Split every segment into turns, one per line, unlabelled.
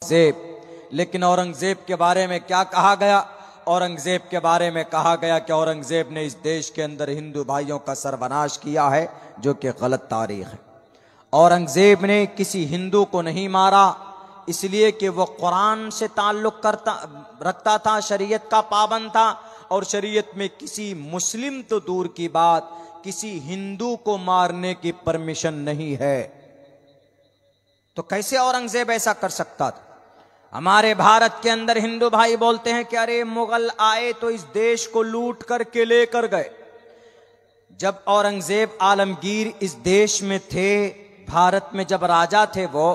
औरंगजेब। लेकिन औरंगजेब के बारे में क्या कहा गया? औरंगजेब के बारे में कहा गया कि औरंगजेब ने इस देश के अंदर हिंदू भाइयों का सर्वनाश किया है, जो कि गलत तारीख है। औरंगजेब ने किसी हिंदू को नहीं मारा, इसलिए कि वो कुरान से ताल्लुक रखता था, शरीयत का पाबंद था, और शरीयत में किसी मुस्लिम तो दूर की बात, किसी हिंदू को मारने की परमिशन नहीं है। तो कैसे औरंगजेब ऐसा कर सकता था? हमारे भारत के अंदर हिंदू भाई बोलते हैं कि अरे मुगल आए तो इस देश को लूट करके लेकर गए। जब औरंगजेब आलमगीर इस देश में थे, भारत में जब राजा थे वो,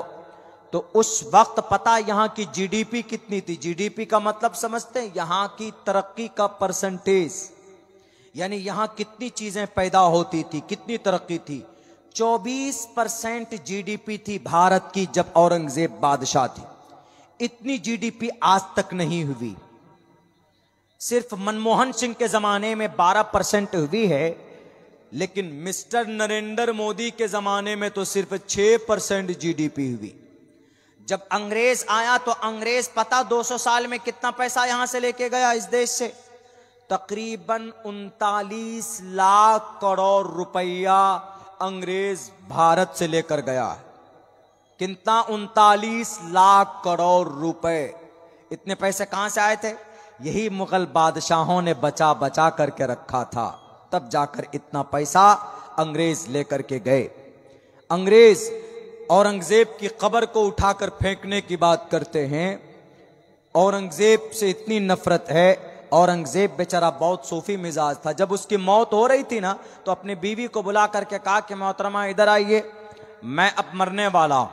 तो उस वक्त पता यहां की जीडीपी कितनी थी? जीडीपी का मतलब समझते हैं? यहां की तरक्की का परसेंटेज, यानी यहां कितनी चीजें पैदा होती थी, कितनी तरक्की थी। 24% जीडीपी थी भारत की जब औरंगजेब बादशाह थे। इतनी जीडीपी आज तक नहीं हुई। सिर्फ मनमोहन सिंह के जमाने में 12% हुई है, लेकिन मिस्टर नरेंद्र मोदी के जमाने में तो सिर्फ 6% जीडीपी हुई। जब अंग्रेज आया तो अंग्रेज पता 200 साल में कितना पैसा यहां से लेके गया इस देश से? तकरीबन 39 लाख करोड़ रुपया अंग्रेज भारत से लेकर गया है। कितना? 39 लाख करोड़ रुपए। इतने पैसे कहां से आए थे? यही मुगल बादशाहों ने बचा बचा करके रखा था, तब जाकर इतना पैसा अंग्रेज लेकर के गए। अंग्रेज औरंगजेब की कब्र को उठाकर फेंकने की बात करते हैं। औरंगजेब से इतनी नफरत है। औरंगजेब बेचारा बहुत सूफी मिजाज था। जब उसकी मौत हो रही थी ना, तो अपनी बीवी को बुला करके कहा कि मोहतरमा इधर आइए, मैं अब मरने वाला हूं,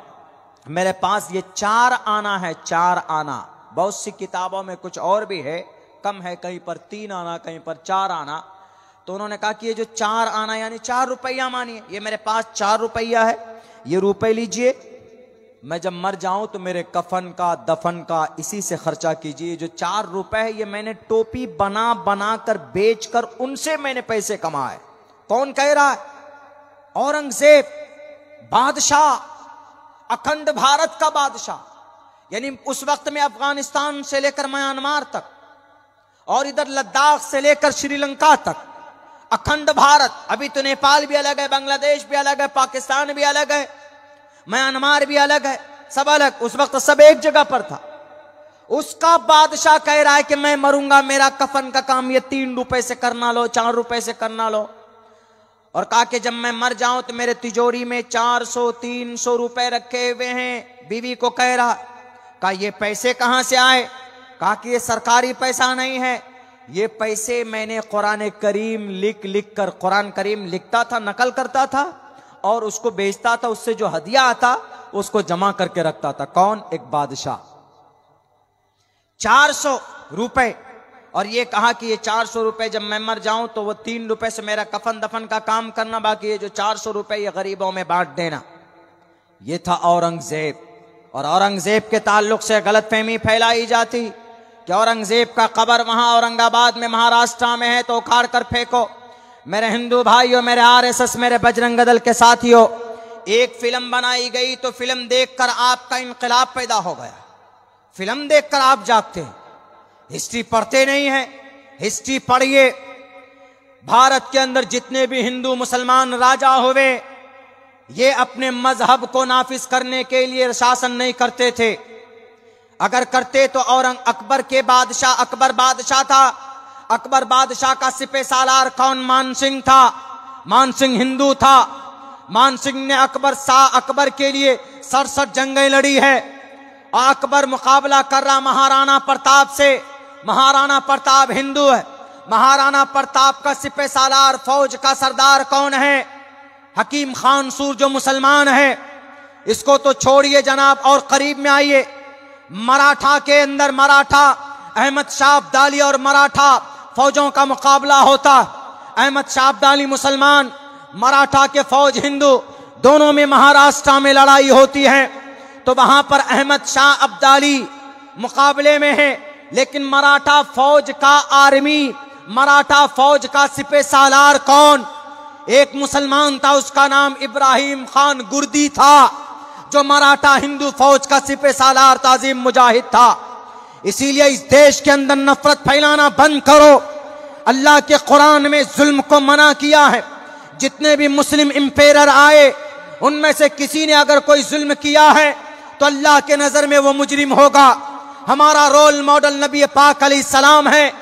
मेरे पास ये 4 आना है। 4 आना, बहुत सी किताबों में कुछ और भी है, कम है, कहीं पर 3 आना, कहीं पर 4 आना। तो उन्होंने कहा कि ये जो 4 आना यानी 4 रुपया मानिए, ये मेरे पास 4 रुपया है, ये रुपए लीजिए, मैं जब मर जाऊं तो मेरे कफन का, दफन का इसी से खर्चा कीजिए। जो 4 रुपए है ये मैंने टोपी बना बना कर बेच कर उनसे मैंने पैसे कमाए। कौन कह रहा है? औरंगजेब, बादशाह, अखंड भारत का बादशाह, यानी उस वक्त में अफगानिस्तान से लेकर म्यांमार तक और इधर लद्दाख से लेकर श्रीलंका तक अखंड भारत। अभी तो नेपाल भी अलग है, बांग्लादेश भी अलग है, पाकिस्तान भी अलग है, म्यांमार भी अलग है, सब अलग। उस वक्त सब एक जगह पर था। उसका बादशाह कह रहा है कि मैं मरूंगा, मेरा कफन का काम ये 3 रुपए से करना लो, 4 रुपए से करना लो। और कहा कि जब मैं मर जाऊं तो मेरे तिजोरी में 400-300 रुपए रखे हुए हैं। बीवी को कह रहा, कहा ये पैसे कहां से आए? कहा कि ये सरकारी पैसा नहीं है, ये पैसे मैंने कुरान करीम लिख कर, कुरान करीम लिखता था, नकल करता था और उसको बेचता था, उससे जो हदिया आता उसको जमा करके रखता था। कौन? एक बादशाह। 400 रुपए। और ये कहा कि ये 400 रुपए जब मैं मर जाऊं तो वो 3 रुपए से मेरा कफन दफन का काम करना, बाकी ये जो 400 रुपए ये गरीबों में बांट देना। ये था औरंगजेब। और औरंगजेब के ताल्लुक से गलतफहमी फैलाई जाती कि औरंगजेब का कब्र वहां औरंगाबाद में, महाराष्ट्र में है तो उखाड़ कर फेंको। मेरे हिंदू भाइयों, मेरे आरएसएस, मेरे बजरंग दल के साथियों, एक फिल्म बनाई गई तो फिल्म देखकर आपका इनकलाब पैदा हो गया। फिल्म देखकर आप जागते हैं, हिस्ट्री पढ़ते नहीं है। हिस्ट्री पढ़िए। भारत के अंदर जितने भी हिंदू मुसलमान राजा हुए, ये अपने मजहब को नाफिज करने के लिए शासन नहीं करते थे। अगर करते तो अकबर के बादशाह, अकबर बादशाह था, अकबर बादशाह का सिपह सालार कौन? मानसिंह था। मानसिंह हिंदू था। मानसिंह ने अकबर के लिए 67 जंगें लड़ी है। और अकबर मुकाबला कर रहा महाराणा प्रताप से। महाराणा प्रताप हिंदू है। महाराणा प्रताप का सिपह सालार, फौज का सरदार कौन है? हकीम खान सूर, जो मुसलमान है। इसको तो छोड़िए जनाब, और करीब में आइए। मराठा के अंदर मराठा, अहमद शाह अब्दाली और मराठा फौजों का मुकाबला होता। अहमद शाह अब्दाली मुसलमान, मराठा के फौज हिंदू, दोनों में महाराष्ट्र में लड़ाई होती है। तो वहां पर अहमद शाह अब्दाली मुकाबले में है, लेकिन मराठा फौज का आर्मी, मराठा फौज का सिपह सालार कौन? एक मुसलमान था, उसका नाम इब्राहिम खान गुर्दी था। जो मराठा हिंदू फौज का सिपह सालार ताजीम मुजाहिद था। इसीलिए इस देश के अंदर नफरत फैलाना बंद करो। अल्लाह के कुरान में जुल्म को मना किया है। जितने भी मुस्लिम इंपेरर आए उनमें से किसी ने अगर कोई जुल्म किया है तो अल्लाह के नजर में वो मुजरिम होगा। हमारा रोल मॉडल नबी पाक अलैहिस्सलाम है।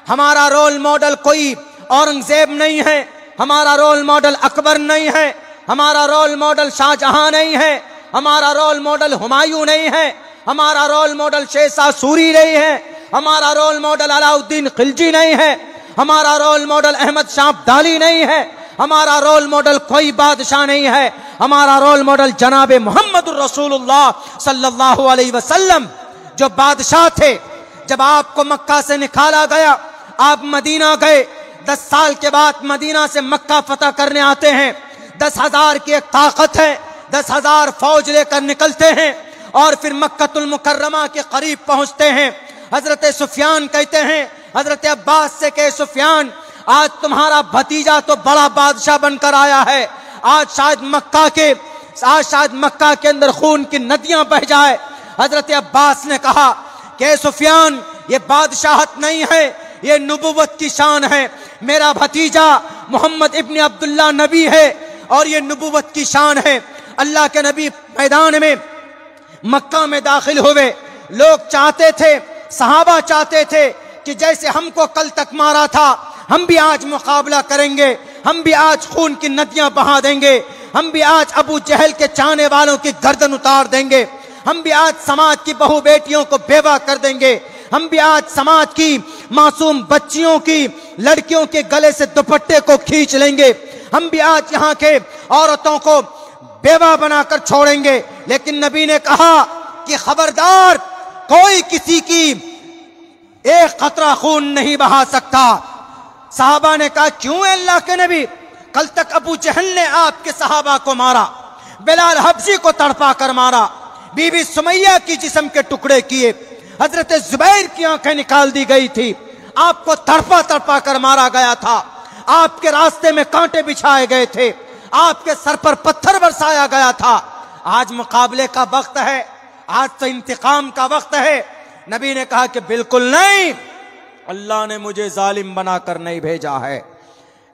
हमारा रोल मॉडल कोई औरंगजेब नहीं है। हमारा रोल मॉडल अकबर नहीं है। हमारा रोल मॉडल शाहजहां नहीं है। हमारा रोल मॉडल हुमायूं नहीं है। हमारा रोल मॉडल शेरशाह सूरी नहीं है। हमारा रोल मॉडल अलाउद्दीन खिलजी नहीं है। हमारा रोल मॉडल अहमद शाह अब्दाली नहीं है। हमारा रोल मॉडल कोई बादशाह नहीं है। हमारा रोल मॉडल जनाबे मोहम्मदुर रसूलुल्लाह सल्लल्लाहु अलैहि वसल्लम जो बादशाह थे। जब आपको मक्का से निकाला गया, आप मदीना गए। 10 साल के बाद मदीना से मक्का फतह करने आते हैं। 10,000 की एक ताकत है। 10,000 फौज लेकर निकलते हैं और फिर मक्कतुल मुकर्रमा के करीब पहुंचते हैं। हजरत सुफियान कहते हैं हजरत अब्बास से कि सुफियान, आज तुम्हारा भतीजा तो बड़ा बादशाह बनकर आया है। आज शायद मक्का के अंदर खून की नदियां बह जाए। हजरत अब्बास ने कहा कि सुफियान, ये बादशाहत नहीं है, ये नबुव्वत की शान है। मेरा भतीजा मोहम्मद इब्न अब्दुल्ला नबी है और ये नबुव्वत की शान है। अल्लाह के नबी मैदान में मक्का में दाखिल हुए। लोग चाहते थे, सहाबा चाहते थे कि जैसे हमको कल तक मारा था, हम भी आज मुकाबला करेंगे। हम भी आज खून की नदियां बहा देंगे। हम भी आज अबू जहल के चाहने वालों की गर्दन उतार देंगे। हम भी आज समाज की बहू बेटियों को बेवा कर देंगे। हम भी आज समाज की मासूम बच्चियों की, लड़कियों के गले से दुपट्टे को खींच लेंगे। हम भी आज यहाँ के औरतों को बेवा बनाकर छोड़ेंगे। लेकिन नबी ने कहा कि खबरदार, कोई किसी की एक कतरा खून नहीं बहा सकता। साहबा ने कहा, क्यों अल्लाह के नबी? कल तक अबू जहल ने आपके सहाबा को मारा, बिलाल हबशी को तड़पा कर मारा, बीबी सुमैया की जिस्म के टुकड़े किए, हजरत जुबैर की आंखें निकाल दी गई थी, आपको तड़पा तड़पा कर मारा गया था, आपके रास्ते में कांटे बिछाए गए थे, आपके सर पर पत्थर बरसाया गया था। आज मुकाबले का वक्त है, आज तो इंतकाम का वक्त है। नबी ने कहा कि बिल्कुल नहीं, अल्लाह ने मुझे जालिम बनाकर नहीं भेजा है।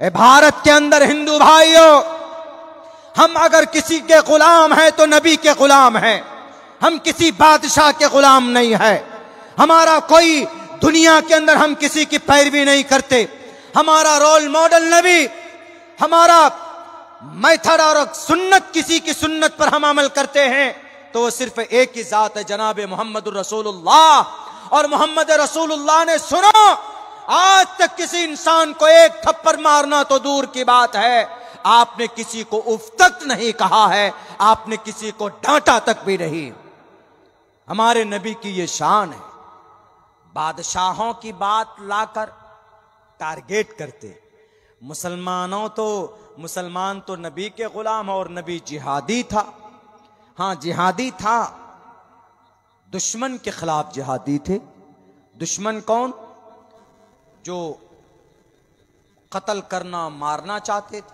ए भारत के अंदर हिंदू भाइयों, हम अगर किसी के गुलाम हैं तो नबी के गुलाम हैं। हम किसी बादशाह के गुलाम नहीं है। हमारा कोई दुनिया के अंदर हम किसी की पैरवी नहीं करते। हमारा रोल मॉडल नबी, हमारा मेथड और सुन्नत, किसी की सुन्नत पर हम अमल करते हैं तो वो सिर्फ एक ही जात है, जनाब मोहम्मद रसूलुल्लाह। और मोहम्मद रसूलुल्लाह ने, सुनो, आज तक किसी इंसान को एक थप्पड़ मारना तो दूर की बात है, आपने किसी को उफ तक नहीं कहा है, आपने किसी को डांटा तक भी नहीं। हमारे नबी की ये शान है। बादशाहों की बात लाकर टारगेट करते। मुसलमान तो नबी के गुलाम और नबी जिहादी था। हाँ, जिहादी था, दुश्मन के खिलाफ जिहादी थे। दुश्मन कौन? जो कत्ल करना, मारना चाहते थे।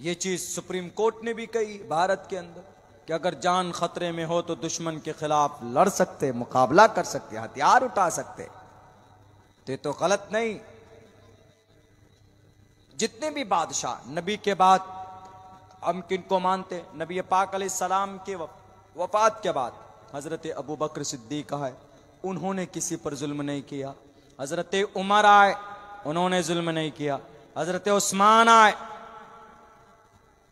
ये चीज सुप्रीम कोर्ट ने भी कही भारत के अंदर कि अगर जान खतरे में हो तो दुश्मन के खिलाफ लड़ सकते, मुकाबला कर सकते, हथियार उठा सकते। तो गलत नहीं। जितने भी बादशाह नबी के बाद हम किनको मानते? नबी पाक अलैहिस्सलाम के वफात के बाद हजरत अबू बकर सिद्दीक है, उन्होंने किसी पर जुल्म नहीं किया। हजरत उमर आए, उन्होंने जुल्म नहीं किया। हजरत उस्मान आए,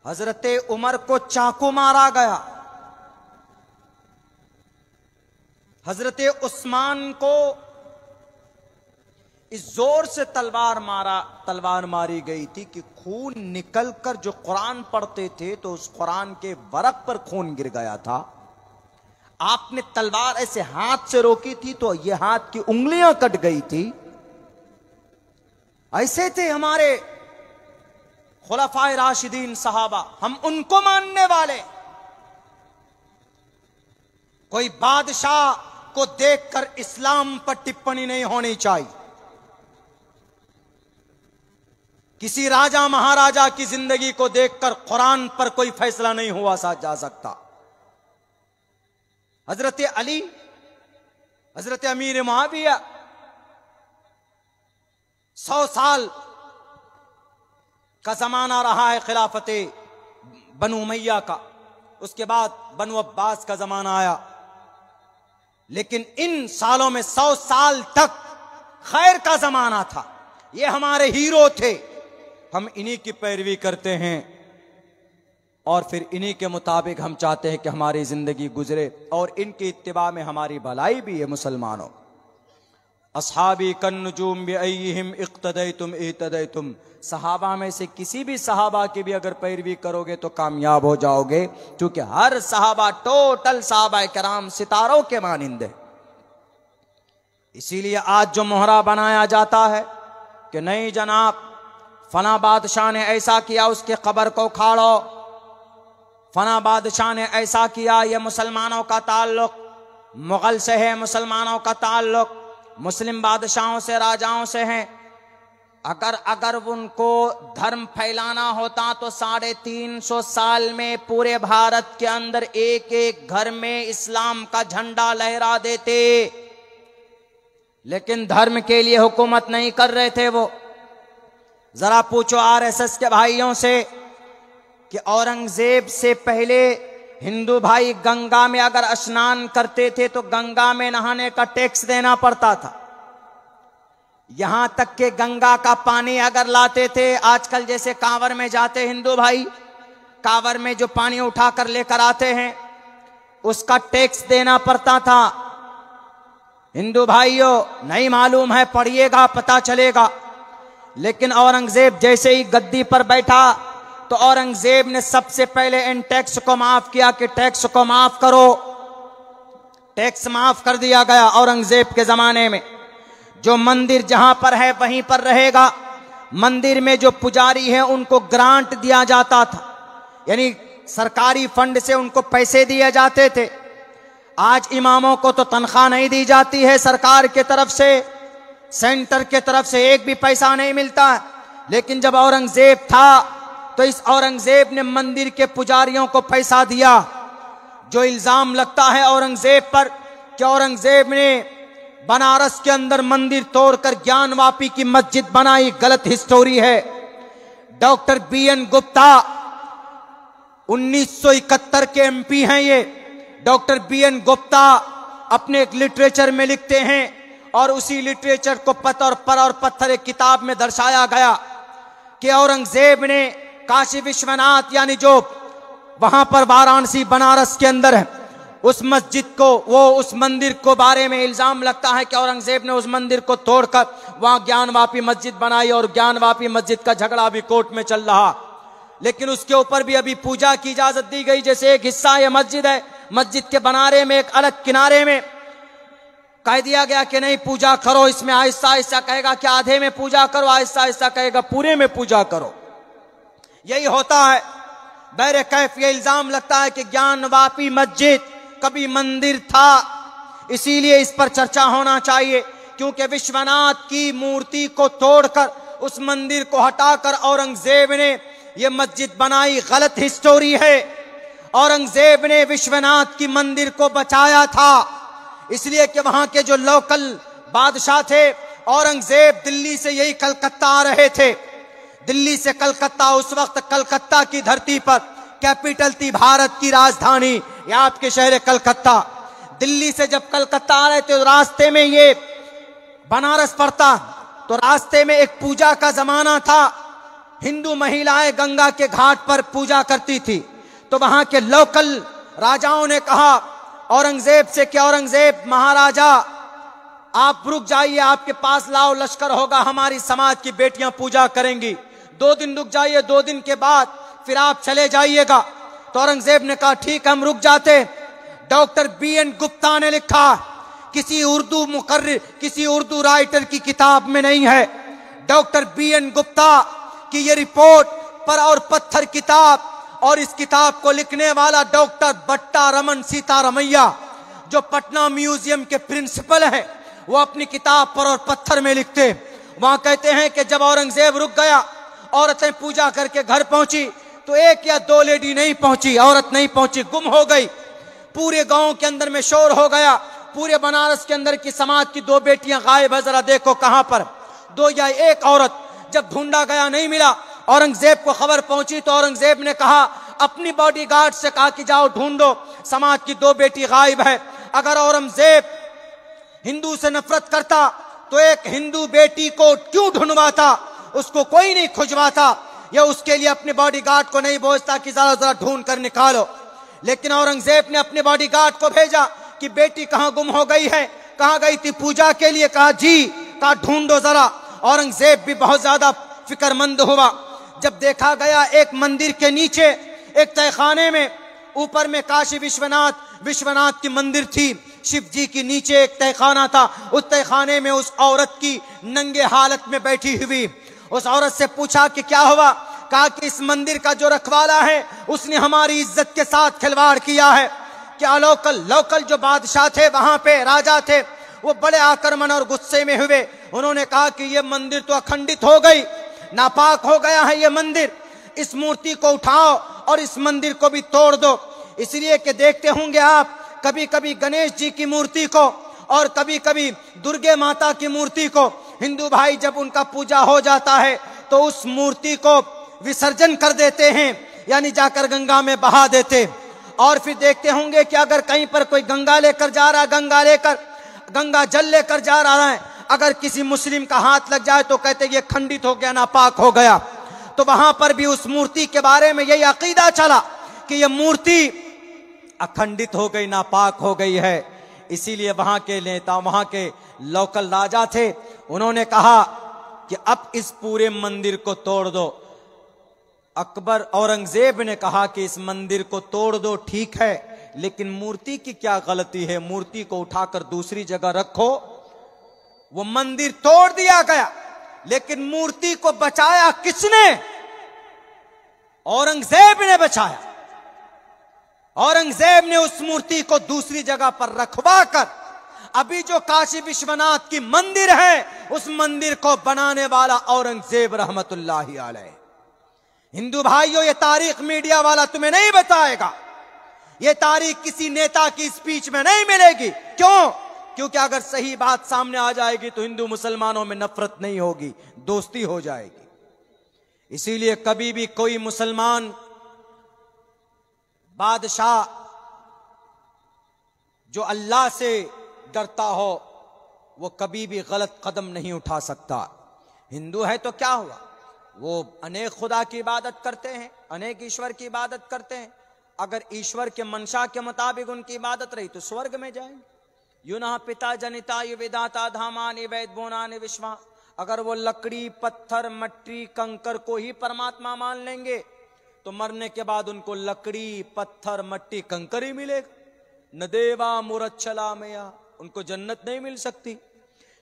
हजरत उमर को चाकू मारा गया। हजरत उस्मान को इस जोर से तलवार मारी गई थी कि खून निकलकर, जो कुरान पढ़ते थे तो उस कुरान के वरक पर खून गिर गया था। आपने तलवार ऐसे हाथ से रोकी थी तो ये हाथ की उंगलियां कट गई थी। ऐसे थे हमारे खुलफाए राशिदीन सहाबा, हम उनको मानने वाले। कोई बादशाह को देखकर इस्लाम पर टिप्पणी नहीं होनी चाहिए। किसी राजा महाराजा की जिंदगी को देखकर कुरान पर कोई फैसला नहीं हुआ जा सकता। हजरत अली, हजरत अमीर मुआविया 100 साल का जमाना रहा है खिलाफते बनु उमैया का, उसके बाद बनु अब्बास का जमाना आया, लेकिन इन सालों में 100 साल तक खैर का जमाना था। ये हमारे हीरो थे, हम इन्हीं की पैरवी करते हैं और फिर इन्हीं के मुताबिक हम चाहते हैं कि हमारी जिंदगी गुजरे और इनकी इत्तिबा में हमारी भलाई भी है। मुसलमानों, अस्हाबी कन्नुजूम बिअय्यिहिम इक्तदैतुम इहतदैतुम, सहाबा में से किसी भी सहाबा की भी अगर पैरवी करोगे तो कामयाब हो जाओगे, क्योंकि हर सहाबा, टोटल सहाबा कराम सितारों के मानिंदे। इसीलिए आज जो मोहरा बनाया जाता है कि नहीं जनाब फना बादशाह ने ऐसा किया, उसके कब्र को उखाड़ो, फना बादशाह ने ऐसा किया, ये मुसलमानों का ताल्लुक मुगल से है, मुसलमानों का ताल्लुक मुस्लिम बादशाहों से, राजाओं से है। अगर उनको धर्म फैलाना होता तो 350 साल में पूरे भारत के अंदर एक एक घर में इस्लाम का झंडा लहरा देते, लेकिन धर्म के लिए हुकूमत नहीं कर रहे थे वो। जरा पूछो आरएसएस के भाइयों से कि औरंगजेब से पहले हिंदू भाई गंगा में अगर स्नान करते थे तो गंगा में नहाने का टैक्स देना पड़ता था। यहां तक कि गंगा का पानी अगर लाते थे, आजकल जैसे कांवर में जाते हिंदू भाई, कांवर में जो पानी उठाकर लेकर आते हैं उसका टैक्स देना पड़ता था। हिंदू भाइयों नहीं मालूम है, पढ़िएगा पता चलेगा। लेकिन औरंगजेब जैसे ही गद्दी पर बैठा तो औरंगजेब ने सबसे पहले इन टैक्स को माफ किया कि टैक्स को माफ करो। टैक्स माफ कर दिया गया औरंगजेब के जमाने में। जो मंदिर जहां पर है वहीं पर रहेगा। मंदिर में जो पुजारी है उनको ग्रांट दिया जाता था, यानी सरकारी फंड से उनको पैसे दिए जाते थे। आज इमामों को तो तनख्वाह नहीं दी जाती है सरकार के तरफ से, सेंटर के तरफ से एक भी पैसा नहीं मिलता। लेकिन जब औरंगजेब था तो इस औरंगजेब ने मंदिर के पुजारियों को पैसा दिया। जो इल्जाम लगता है औरंगजेब पर कि औरंगजेब ने बनारस के अंदर मंदिर तोड़कर ज्ञानवापी की मस्जिद बनाई, गलत हिस्टोरी है। डॉक्टर बीएन गुप्ता 1971 के एमपी हैं ये। डॉक्टर बीएन गुप्ता अपने एक लिटरेचर में लिखते हैं और उसी लिटरेचर को पत्थर पर और पत्थर एक किताब में दर्शाया गया कि औरंगजेब ने काशी विश्वनाथ यानी जो वहां पर वाराणसी बनारस के अंदर है उस मस्जिद को, वो उस मंदिर को बारे में इल्जाम लगता है कि औरंगजेब ने उस मंदिर को तोड़कर वहां ज्ञानवापी मस्जिद बनाई और ज्ञानवापी मस्जिद का झगड़ा भी कोर्ट में चल रहा। लेकिन उसके ऊपर भी अभी पूजा की इजाजत दी गई। जैसे एक हिस्सा ये मस्जिद है, मस्जिद के बनारे में एक अलग किनारे में कह दिया गया कि नहीं पूजा करो, इसमें आहिस्ता आहिस्ता कहेगा कि आधे में पूजा करो, आहिस्ता आहिस्ता कहेगा पूरे में पूजा करो। यही होता है। बहरे कैफ ये इल्जाम लगता है कि ज्ञानवापी मस्जिद कभी मंदिर था, इसीलिए इस पर चर्चा होना चाहिए। क्योंकि विश्वनाथ की मूर्ति को तोड़कर उस मंदिर को हटाकर औरंगजेब ने यह मस्जिद बनाई, गलत हिस्टोरी है। औरंगजेब ने विश्वनाथ की मंदिर को बचाया था इसलिए कि वहां के जो लोकल बादशाह थे, औरंगजेब दिल्ली से यही कलकत्ता आ रहे थे। दिल्ली से कलकत्ता, उस वक्त कलकत्ता की धरती पर कैपिटल थी भारत की राजधानी, या आपके शहर कलकत्ता। दिल्ली से जब कलकत्ता आ रहे थे तो रास्ते में ये बनारस पड़ता, तो रास्ते में एक पूजा का जमाना था। हिंदू महिलाएं गंगा के घाट पर पूजा करती थी। तो वहां के लोकल राजाओं ने कहा औरंगजेब से कि औरंगजेब महाराजा आप रुक जाइए, आपके पास लाओ लश्कर होगा, हमारी समाज की बेटियां पूजा करेंगी। 2 दिन रुक जाइए, 2 दिन के बाद फिर आप चले जाइएगा। तो औरंगजेब ने कहा ठीक हम रुक जाते। डॉक्टर बीएन गुप्ता ने लिखा, किसी उर्दू मुकर्रिर, किसी उर्दू राइटर की किताब में नहीं है। डॉक्टर बीएन गुप्ता की ये रिपोर्ट पर और पत्थर किताब, और इस किताब को लिखने वाला डॉक्टर बट्टा रमन सीतारमैया जो पटना म्यूजियम के प्रिंसिपल है, वो अपनी किताब पर और पत्थर में लिखते। वहां कहते हैं कि जब औरंगजेब रुक गया औरतें पूजा करके घर पहुंची तो एक या दो लेडी नहीं पहुंची, औरत नहीं पहुंची, गुम हो गई। पूरे गांव के अंदर में शोर हो गया, पूरे बनारस के अंदर की समाज की दो बेटियां गायब है, जरा देखो कहां पर, दो या एक औरत। जब ढूंढा गया नहीं मिला, औरंगजेब को खबर पहुंची तो औरंगजेब ने कहा, अपनी बॉडीगार्ड से कहा कि जाओ ढूंढो, समाज की दो बेटी गायब है। अगर औरंगजेब हिंदू से नफरत करता तो एक हिंदू बेटी को क्यों ढूंढवाता, उसको कोई नहीं खुजवाता, या उसके लिए अपने बॉडीगार्ड को नहीं भेजता कि जरा जरा ढूंढ कर निकालो। लेकिन औरंगजेब ने अपने बॉडीगार्ड को भेजा कि बेटी कहां गुम हो गई है, कहां गई थी पूजा के लिए, कहा जी, कहा ढूंढो जरा। औरंगजेब भी बहुत ज्यादा फिक्रमंद हुआ। जब देखा गया एक मंदिर के नीचे एक तहखाने में, ऊपर में काशी विश्वनाथ की मंदिर थी, शिव जी की नीचे एक तहखाना था। उस तहखाने में उस औरत की नंगे हालत में बैठी हुई, उस औरत से पूछा कि क्या हुआ, कहा कि इस मंदिर का जो रखवाला है उसने हमारी इज्जत के साथ खिलवाड़ किया है। क्या लोकल जो बादशाह थे, वहां पे राजा थे, वो बड़े आक्रमण और गुस्से में हुए। उन्होंने कहा कि ये मंदिर तो अखंडित हो गई, नापाक हो गया है ये मंदिर, इस मूर्ति को उठाओ और इस मंदिर को भी तोड़ दो। इसलिए कि देखते होंगे आप, कभी कभी गणेश जी की मूर्ति को और कभी कभी दुर्गे माता की मूर्ति को हिंदू भाई जब उनका पूजा हो जाता है तो उस मूर्ति को विसर्जन कर देते हैं, यानी जाकर गंगा में बहा देते। और फिर देखते होंगे कि अगर कहीं पर कोई गंगा लेकर जा रहा है, गंगा जल लेकर जा रहा है, अगर किसी मुस्लिम का हाथ लग जाए तो कहते ये खंडित हो गया, नापाक हो गया। तो वहां पर भी उस मूर्ति के बारे में यही अकीदा चला कि यह मूर्ति अखंडित हो गई, नापाक हो गई है। इसीलिए वहां के नेता, वहां के लोकल राजा थे, उन्होंने कहा कि अब इस पूरे मंदिर को तोड़ दो। औरंगजेब ने कहा कि इस मंदिर को तोड़ दो, ठीक है, लेकिन मूर्ति की क्या गलती है, मूर्ति को उठाकर दूसरी जगह रखो। वो मंदिर तोड़ दिया गया, लेकिन मूर्ति को बचाया किसने? औरंगजेब ने बचाया। औरंगजेब ने उस मूर्ति को दूसरी जगह पर रखवा कर अभी जो काशी विश्वनाथ की मंदिर है, उस मंदिर को बनाने वाला औरंगजेब रहमतुल्लाहि अलैह। हिंदू भाइयों, ये तारीख मीडिया वाला तुम्हें नहीं बताएगा, ये तारीख किसी नेता की स्पीच में नहीं मिलेगी। क्यों? क्योंकि अगर सही बात सामने आ जाएगी तो हिंदू मुसलमानों में नफरत नहीं होगी, दोस्ती हो जाएगी। इसीलिए कभी भी कोई मुसलमान बादशाह जो अल्लाह से डरता हो, वो कभी भी गलत कदम नहीं उठा सकता। हिंदू है तो क्या हुआ, वो अनेक खुदा की इबादत करते हैं, अनेक ईश्वर की इबादत करते हैं। अगर ईश्वर के मंशा के मुताबिक उनकी इबादत रही तो स्वर्ग में जाएंगे। युना पिता जनिता यु विदाता धामानि वैद बोनानि विश्वा। अगर वो लकड़ी, पत्थर, मट्टी, कंकर को ही परमात्मा मान लेंगे तो मरने के बाद उनको लकड़ी, पत्थर, मट्टी, कंकर ही मिलेगा। न देवा मुरच्छला मैया, उनको जन्नत नहीं मिल सकती।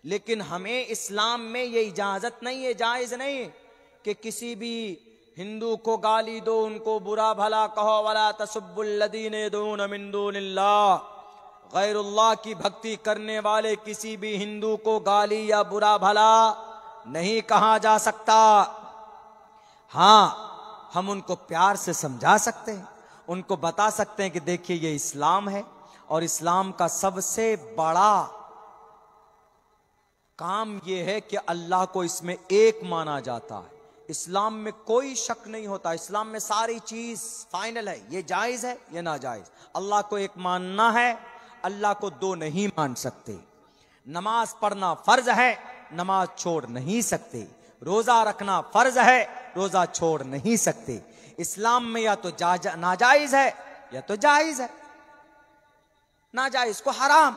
लेकिन हमें इस्लाम में ये इजाजत नहीं है, जायज नहीं है कि किसी भी हिंदू को गाली दो, उनको बुरा भला कहो। वला तसुब्बुल्लज़ीना यदऊन मिन दूनिल्लाह, गैरुल्लाह की भक्ति करने वाले किसी भी हिंदू को गाली या बुरा भला नहीं कहा जा सकता। हाँ, हम उनको प्यार से समझा सकते हैं, उनको बता सकते हैं कि देखिए ये इस्लाम है और इस्लाम का सबसे बड़ा काम ये है कि अल्लाह को इसमें एक माना जाता है। इस्लाम में कोई शक नहीं होता, इस्लाम में सारी चीज फाइनल है, ये जायज है, ये नाजायज। अल्लाह को एक मानना है, अल्लाह को दो नहीं मान सकते। नमाज पढ़ना फर्ज है, नमाज छोड़ नहीं सकते। रोजा रखना फर्ज है, रोजा छोड़ नहीं सकते। इस्लाम में या तो नाजायज है या तो जायज है। नाजायज को हराम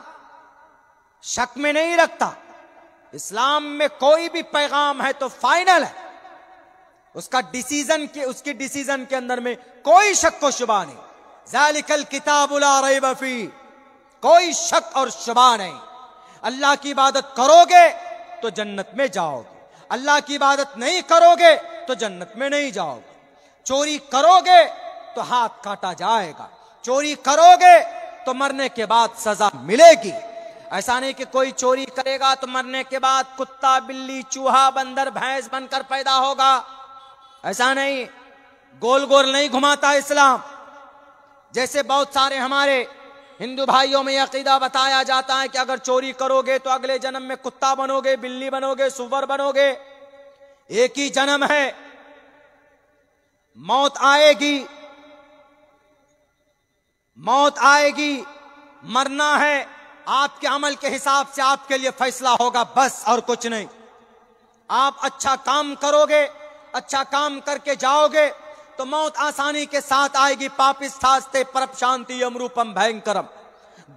शक में नहीं रखता। इस्लाम में कोई भी पैगाम है तो फाइनल है, उसकी डिसीजन के अंदर में कोई शक व शुबा नहीं। ज़ालिकल किताबु ला रैब फी, कोई शक और शुबा नहीं। अल्लाह की इबादत करोगे तो जन्नत में जाओगे, अल्लाह की इबादत नहीं करोगे तो जन्नत में नहीं जाओगे। चोरी करोगे तो हाथ काटा जाएगा, चोरी करोगे तो मरने के बाद सजा मिलेगी। ऐसा नहीं कि कोई चोरी करेगा तो मरने के बाद कुत्ता, बिल्ली, चूहा, बंदर, भैंस बनकर पैदा होगा। ऐसा नहीं, गोल गोल नहीं घुमाता इस्लाम। जैसे बहुत सारे हमारे हिंदू भाइयों में यह अकीदा बताया जाता है कि अगर चोरी करोगे तो अगले जन्म में कुत्ता बनोगे, बिल्ली बनोगे, सुअर बनोगे। एक ही जन्म है, मौत आएगी, मौत आएगी, मरना है। आपके अमल के हिसाब से आपके लिए फैसला होगा, बस और कुछ नहीं। आप अच्छा काम करोगे, अच्छा काम करके जाओगे तो मौत आसानी के साथ आएगी। पापिस्थास्ते परप शांति यमरूपम भयंकरम।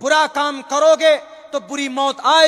बुरा काम करोगे तो बुरी मौत आएगी।